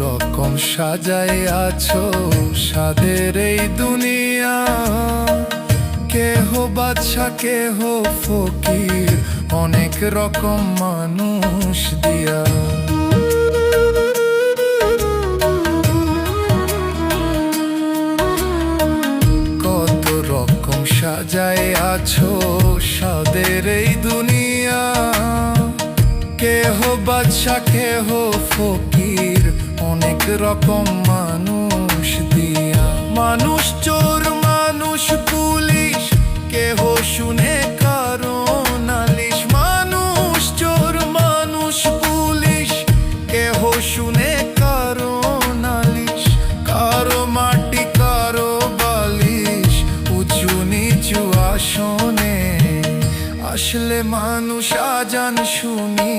রকম সাজায় আছো সাদের এই দুনিয়া, কেহ বাদশা কেহ ফকির, অনেক রকম মানুষ দিয়া। কত রকম সাজায় আছো সাদের এই দুনিয়া, কেহ বাদশা কেহ ফকির, অনেক রকম মানুষ দিয়া। মানুষ চোর মানুষ পুলিশ, কেহ শুনে কারো নালিশ। মানুষ চোর মানুষ পুলিশ, কেহ শুনে কারো নালিশ। কারো মাটি কারো বালিশ, উঁচু নিচু আসনে আসলে মানুষ আজান শুনি